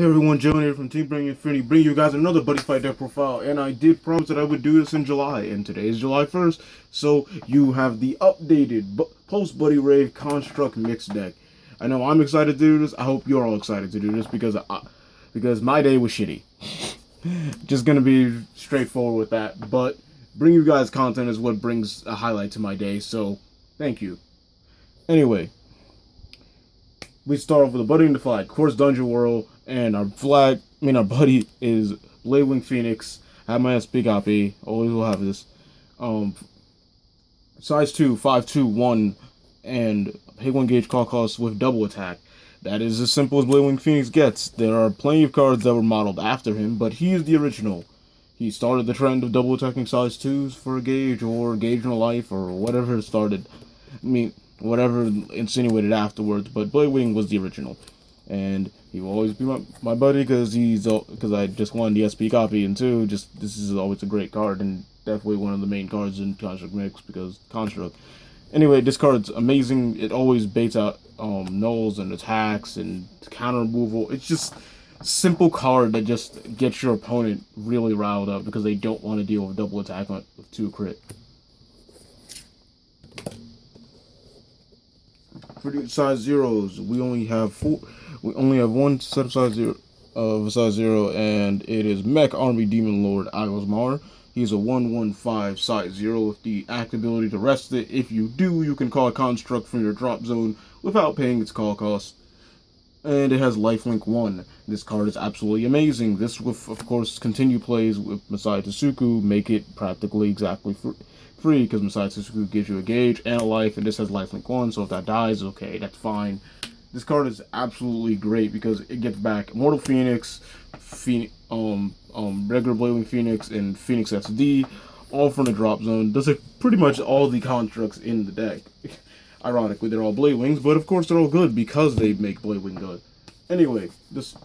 Hey everyone, Jalen here from TeamBurningInfinitey, bringing you guys another Buddy Fight deck profile, and I did promise that I would do this in July, and today is July 1st, so you have the updated post-Buddy Rave Construct Mix deck. I know I'm excited to do this. I hope you're all excited to do this, because my day was shitty. Just gonna be straightforward with that, but bringing you guys content is what brings a highlight to my day, so thank you. Anyway, we start off with a Buddy in the flag, of course Dungeon World, and our buddy is Bladewing Phoenix. I have my SP copy, always will have this. Size 2, 5'2", 1, and pay 1 gauge call cost with double attack. That is as simple as Bladewing Phoenix gets. There are plenty of cards that were modeled after him, but he is the original. He started the trend of double attacking size 2s for a gauge, or gauge in a life, or whatever started. Whatever insinuated afterwards, but Bladewing was the original. And he will always be my buddy because I just won the SP copy, and two, this is always a great card and definitely one of the main cards in Construct Mix because Construct. Anyway, this card's amazing. It always baits out nulls and attacks and counter removal. It's just a simple card that just gets your opponent really riled up because they don't want to deal with double attack with 2 crit. For the size zeros, we only have one set of size zero, and it is Mech Army Demon Lord Agosmar. He's a 1/1/5 size 0 with the act ability to rest it. If you do, you can call a construct from your drop zone without paying its call cost. And it has lifelink 1. This card is absolutely amazing. This will, of course, continue plays with Masai Tsuku, make it practically exactly free, because Masai Tsuku gives you a gauge and a life, and this has lifelink 1, so if that dies, okay, that's fine. This card is absolutely great because it gets back Immortal Phoenix, regular Bladewing Phoenix, and Phoenix SD, all from the drop zone. Does pretty much all the constructs in the deck. Ironically, they're all Bladewings, but of course they're all good because they make Bladewing good. Anyway, this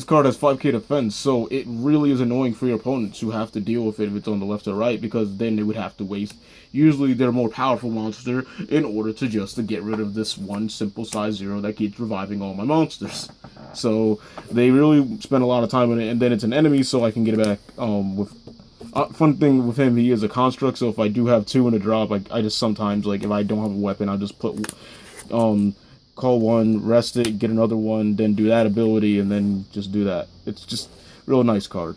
card has 5k defense, so it really is annoying for your opponents who have to deal with it if it's on the left or right, because then they would have to waste, usually their more powerful monster, in order to get rid of this one simple size 0 that keeps reviving all my monsters. So they really spend a lot of time on it, and then it's an enemy, so I can get it back. Fun thing with him, he is a construct, so if I do have 2 in a drop, I just sometimes, if I don't have a weapon, I'll just put call 1, rest it, get another one, then do that ability, and then just do that. It's just a real nice card.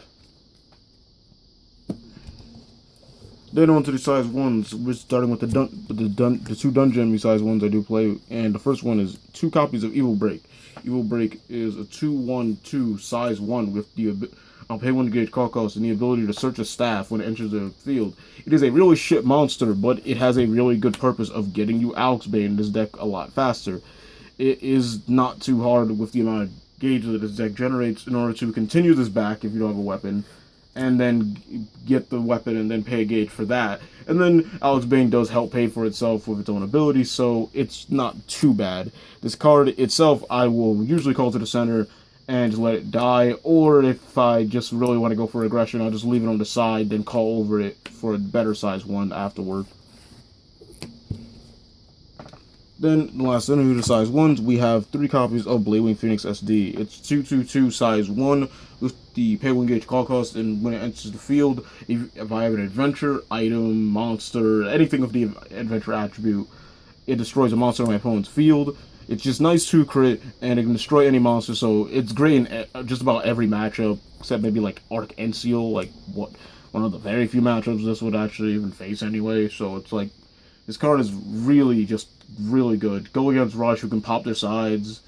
Then on to the size 1s. We're starting with the 2 dungeon size 1s I do play, and the first one is 2 copies of Evil Break. Evil Break is a 2/1/2 size 1 with the pay 1 gauge call cost and the ability to search a staff when it enters the field. It is a really shit monster, but it has a really good purpose of getting you Alex Bane in this deck a lot faster. It is not too hard with the amount of gauge that this deck generates in order to continue this back if you don't have a weapon, and then get the weapon and then pay a gauge for that. And then Alex Bane does help pay for itself with its own ability, so it's not too bad. This card itself, I will usually call to the center and just let it die, or if I just really want to go for aggression, I'll just leave it on the side, then call over it for a better size 1 afterward. Then, the last enemy to size 1s, we have 3 copies of Bladewing Phoenix SD. It's 2/2/2 size 1 with the pay 1 gauge call cost, and when it enters the field, if I have an adventure, item, monster, anything of the adventure attribute, it destroys a monster on my opponent's field. It's just nice 2 crit, and it can destroy any monster, so it's great in just about every matchup, except maybe Arc Enseal, one of the very few matchups this would actually even face anyway, so it's this card is really really good. Go against Rush, who can pop their sides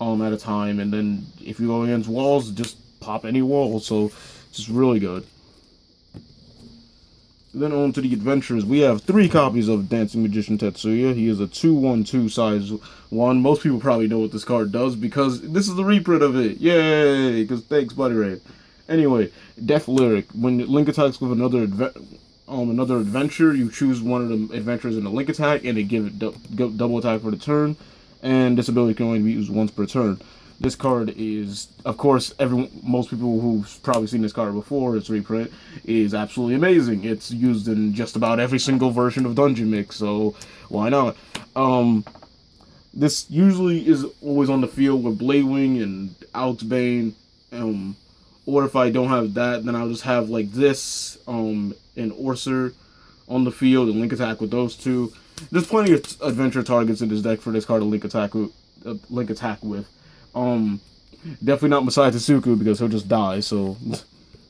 at a time, and then if you go against walls, just pop any wall, so it's just really good. Then on to the adventures, we have 3 copies of Dancing Magician Tetsuya. He is a 2/1/2 size 1. Most people probably know what this card does because this is the reprint of it. Yay! Because thanks, Buddy Ray. Anyway, Death Lyric. When Link attacks with another adventure, you choose one of the adventures in a Link attack, and they give it double attack for the turn. And this ability can only be used once per turn. This card is, of course, most people who've probably seen this card before, its reprint, is absolutely amazing. It's used in just about every single version of Dungeon Mix, so why not? This usually is always on the field with Bladewing and Alex Bane, or if I don't have that, then I'll just have like this, and Orser on the field and link attack with those two. There's plenty of adventure targets in this deck for this card to link attack with. Definitely not Masai Tsuku because he'll just die, so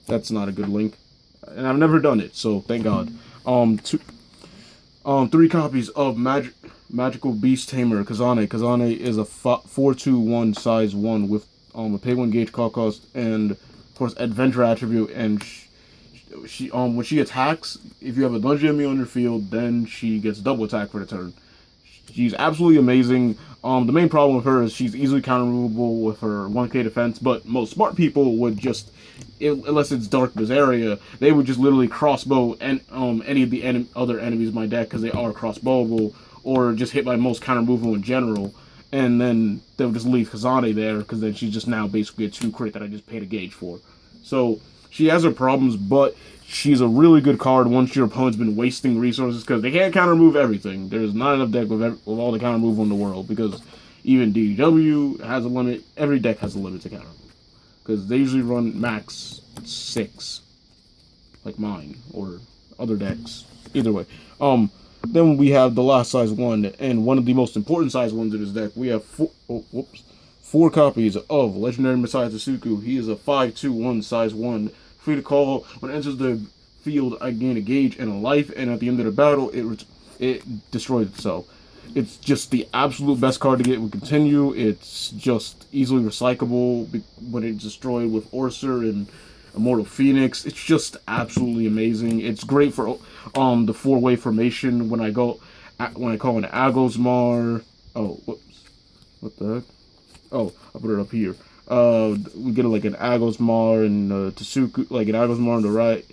that's not a good link. And I've never done it, so thank God. 3 copies of Magical Beast Tamer Kazane. Kazane is a 4/2/1 size 1 with a pay 1 gauge call cost and of course adventure attribute, and she when she attacks, if you have a dungeon enemy on your field, then she gets double attack for the turn. She's absolutely amazing. The main problem with her is she's easily counter-movable with her 1k defense, but most smart people would just, unless it's Dark Bazaria, they would just literally crossbow and any of the other enemies in my deck because they are crossbowable, or just hit by most counter-movable in general, and then they'll just leave Kazane there because then she's just now basically a 2 crit that I just paid a gauge for. So she has her problems, but she's a really good card once your opponent's been wasting resources, because they can't counter-move everything. There's not enough deck with all the counter-move in the world, because even DW has a limit. Every deck has a limit to counter-move, because they usually run max 6, like mine, or other decks. Either way. Then we have the last size 1, and one of the most important size 1s in this deck. We have 4 copies of Legendary Masai Tsuku. He is a 5/2/1 size 1. Free to call. When it enters the field, I gain a gauge and a life, and at the end of the battle, it destroys itself. It's just the absolute best card to get with Continue. It's just easily recyclable when it's destroyed with Orser and Immortal Phoenix. It's just absolutely amazing. It's great for the 4-way formation when I call an Agosmar. Oh, whoops. What the heck? Oh, I put it up here. We get like an Agosmar and Tsuku, like an Agosmar on the right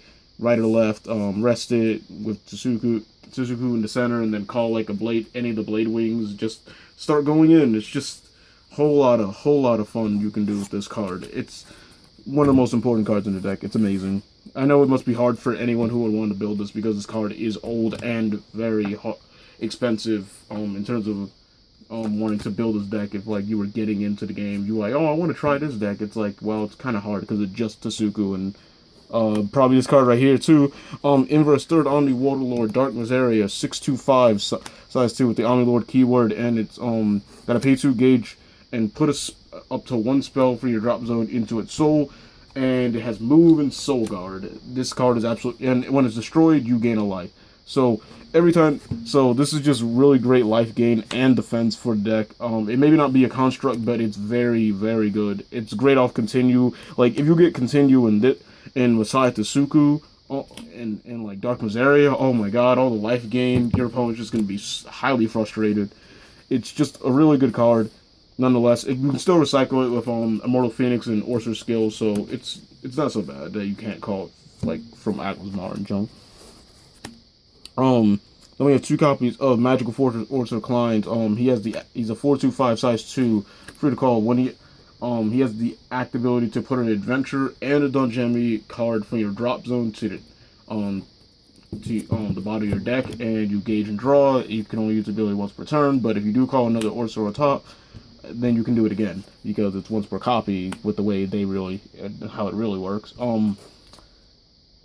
or left. Rest it with Tsuku in the center, and then call like any of the Blade Wings. Just start going in. It's just whole lot of fun you can do with this card. It's one of the most important cards in the deck. It's amazing. I know it must be hard for anyone who would want to build this, because this card is old and very expensive in terms of wanting to build this deck. If like you were getting into the game, you were like, oh, I want to try this deck. It's like, well, it's kind of hard because it's just Tsuku, and probably this card right here too. Inverse 3rd Omni Waterlord Dark Mazaria 6/2/5 size 2 with the Omni Lord keyword, and it's got a pay 2 gauge and put up to 1 spell for your drop zone into its soul, and it has move and soul guard. This card is absolutely, and when it's destroyed, you gain a life. So every time, so this is just really great life gain and defense for the deck. It may not be a construct, but it's very, very good. It's great off Continue. Like if you get Continue in Masai Tsuku and like Dark Mazaria, oh my god, all the life gain, your opponent's just gonna be highly frustrated. It's just a really good card. Nonetheless, you can still recycle it with Immortal Phoenix and Orser skills, so it's not so bad that you can't call it like from Agosmar and junk. Then we have 2 copies of Magical Fortress Orser Kleins. He's a 4/2/5 size 2, free to call. When he has the act ability to put an adventure and a dungeon enemy card from your drop zone to the bottom of your deck, and you gauge and draw. You can only use the ability once per turn, but if you do call another Orser on top, then you can do it again, because it's once per copy with the way how it really works.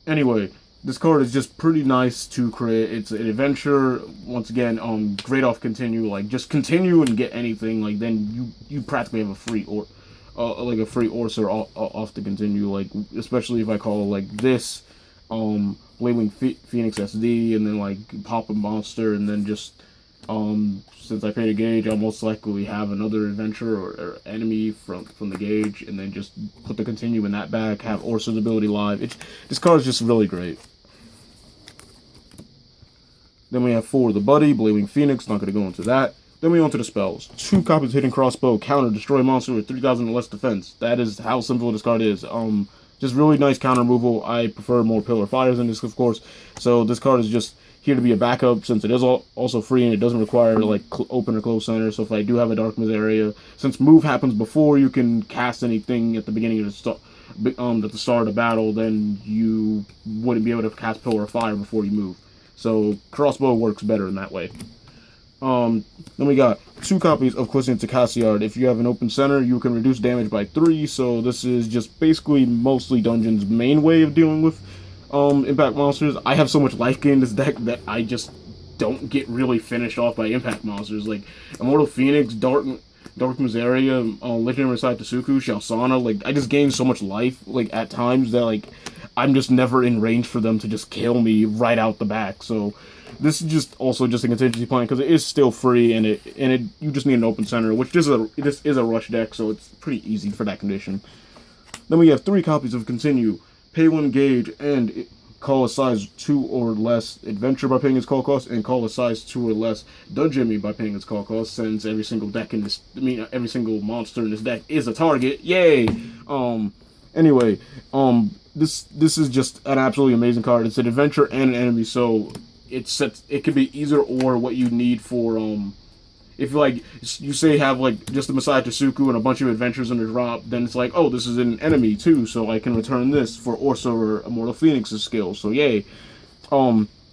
Anyway, this card is just pretty nice to create. It's an adventure, once again, great off Continue. Like, just Continue and get anything, like, then you practically have a free Orser off the Continue, like, especially if I call, like, this, Blade Phoenix SD, and then, like, pop a monster, and then just, since I paid a gauge, I'll most likely have another adventure or enemy from the gauge, and then just put the Continue in that bag, have Orser's ability live. This card is just really great. Then we have 4 the Buddy, Blade Phoenix, not going to go into that. Then we on to the spells. 2 copies of Hidden Crossbow, counter, destroy monster with 3,000 or less defense. That is how simple this card is. Just really nice counter removal. I prefer more Pillar Fires in this, of course. So this card is just here to be a backup, since it is also free and it doesn't require like open or close center. So if I do have a Dark Mazaria, since move happens before you can cast anything at the beginning of the start, at the start of the battle, then you wouldn't be able to cast Pillar of Fire before you move. So crossbow works better in that way. Then we got 2 copies of Quizzing to Cassiard. If you have an open center, you can reduce damage by 3. So this is just basically mostly Dungeon's main way of dealing with impact monsters. I have so much life gain in this deck that I just don't get really finished off by impact monsters. Like Immortal Phoenix, Dark Miseria, Legendary Side Tsuku, Shalsana. Like I just gain so much life like at times that like I'm just never in range for them to just kill me right out the back. So this is just also just a contingency plan because it is still free and you just need an open center, which this is a rush deck, so it's pretty easy for that condition. Then we have 3 copies of Continue, pay 1 gauge, and call a size 2 or less adventure by paying its call cost, and call a size 2 or less Dungeon by paying its call cost. Since every single deck in this, every single monster in this deck is a target. Yay! Anyway, this is just an absolutely amazing card. It's an adventure and an enemy, so it could be either or what you need for if like you say have like just a Messiah Tsuku and a bunch of adventures in the drop, then it's like, oh, this is an enemy too, so I can return this for Orsa or Immortal Phoenix's skill. So yay.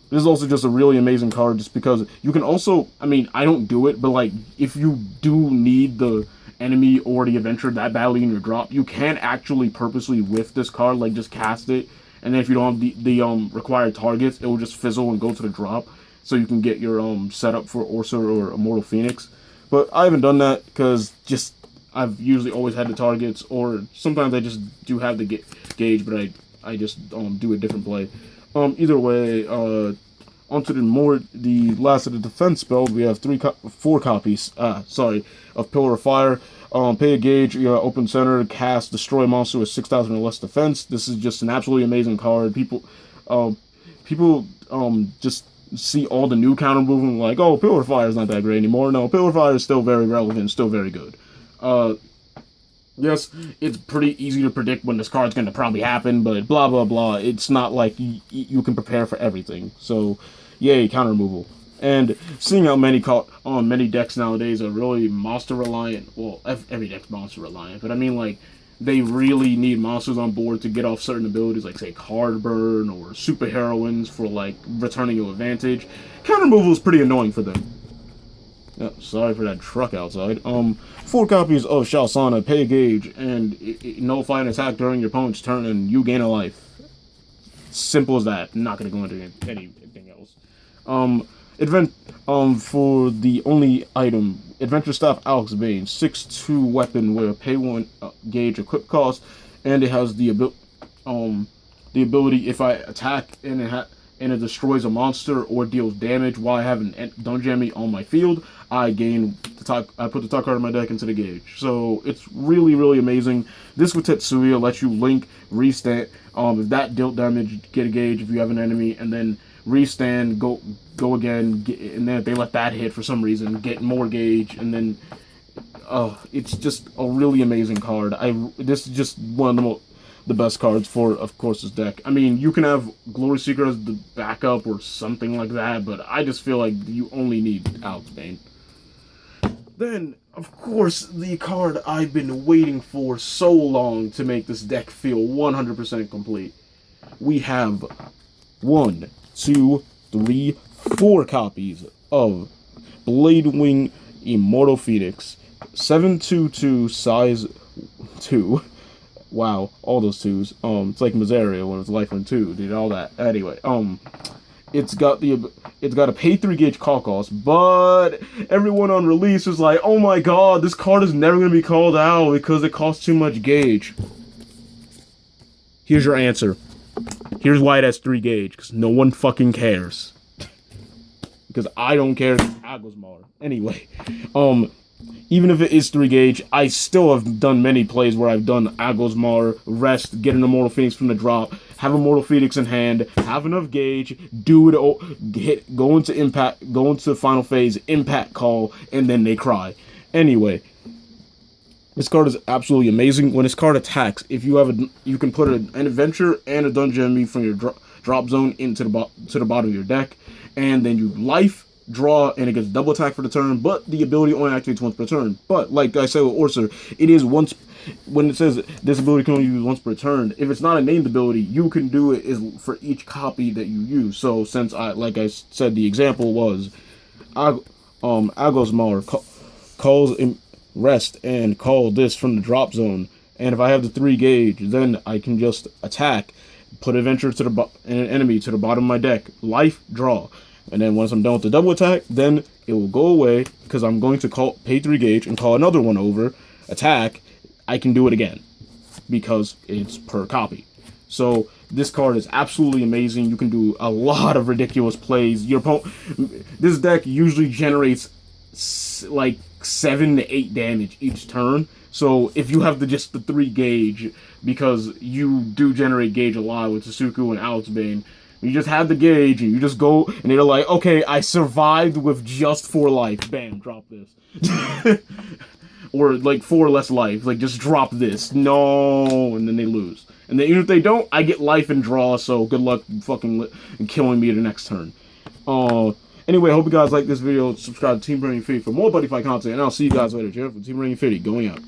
This is also just a really amazing card just because you can also, I mean, I don't do it, but like if you do need the enemy or the adventure that badly in your drop, you can actually purposely whiff this card, like just cast it, and then if you don't have the required targets, it will just fizzle and go to the drop, so you can get your setup for Orsa or Immortal Phoenix. But I haven't done that because just I've usually always had the targets, or sometimes I just do have the gauge, but I just do a different play. Either way, onto the last of the defense spells, we have 4 copies. Of Pillar of Fire. Pay a gauge, open center, cast, destroy a monster with 6,000 or less defense. This is just an absolutely amazing card. People just see all the new counter movement like, oh, Pillar of Fire is not that great anymore. No, Pillar of Fire is still very relevant, still very good. Yes, it's pretty easy to predict when this card's going to probably happen, but blah, blah, blah. It's not like you can prepare for everything. So, yay, counter removal. And seeing how many decks nowadays are really monster reliant, well, every deck's monster reliant, but I mean, like, they really need monsters on board to get off certain abilities, like, say, card burn or super heroines for, like, returning you advantage. Counter removal is pretty annoying for them. Yeah, sorry for that truck outside. 4 copies of Shalsana, pay a gauge, and it nullify an attack during your opponent's turn, and you gain a life. Simple as that. Not gonna go into anything else. For the only item, Adventure Staff Alex Bane, 6/2 weapon with a pay 1 gauge equip cost, and it has the ability if I attack and it destroys a monster or deals damage while I have an Dungeon on my field, I put the top card of my deck into the gauge. So it's really, really amazing. This with Tetsuya lets you link, restand. If that dealt damage, get a gauge if you have an enemy, and then restand, go again, and then if they let that hit for some reason, get more gauge, and then it's just a really amazing card. This is just one of the best cards for, of course, this deck. I mean, you can have Glory Seeker as the backup or something like that, but I just feel like you only need Alex Bane. Then, of course, the card I've been waiting for so long to make this deck feel 100% complete. We have 1, 2, 3, 4 copies of Bladewing Immortal Phoenix. 7/2/2, size 2. Wow, all those 2s. It's like Miseria when it's Life on 2, did all that. Anyway, it's got a pay 3 gauge call cost, but everyone on release was like, oh my god, this card is never gonna be called out because it costs too much gauge. Here's your answer. Here's why it has 3 gauge, because no one fucking cares. Because I don't care if it's Agosmar. Anyway, even if it is 3 gauge, I still have done many plays where I've done Agosmar, rest, get an Immortal Phoenix from the drop, have Immortal Phoenix in hand, have enough gauge, do it, go into impact, go into the final phase, impact call, and then they cry. Anyway, this card is absolutely amazing. When this card attacks, if you have you can put an adventure and a dungeon enemy from your drop zone into the bottom of your deck, and then you life, draw, and it gets double attack for the turn, but the ability only activates once per turn. But like I said with Orsa, it is once, when it says this ability can only use once per turn, if it's not a named ability, you can do it for each copy that you use. So since like I said, the example was Agos Mauer calls rest and call this from the drop zone. And if I have the 3 gauge, then I can just attack, put adventure to an enemy to the bottom of my deck, life, draw. And then once I'm done with the double attack, then it will go away because I'm going to pay 3 gauge and call another one over, attack. I can do it again because it's per copy. So this card is absolutely amazing. You can do a lot of ridiculous plays. This deck usually generates like 7 to 8 damage each turn. So if you have just the 3 gauge, because you do generate gauge a lot with Tsuku and Alex Bane, you just have the gauge and you just go and they're like, okay, I survived with just 4 life. Bam, drop this. Or like 4 less life. Like just drop this. No, and then they lose. And then even if they don't, I get life and draw. So good luck fucking killing me the next turn. Anyway, I hope you guys like this video. Subscribe to Team Burning Infinity for more Buddy Fight content, and I'll see you guys later. Jeff from Team Burning Infinity going out.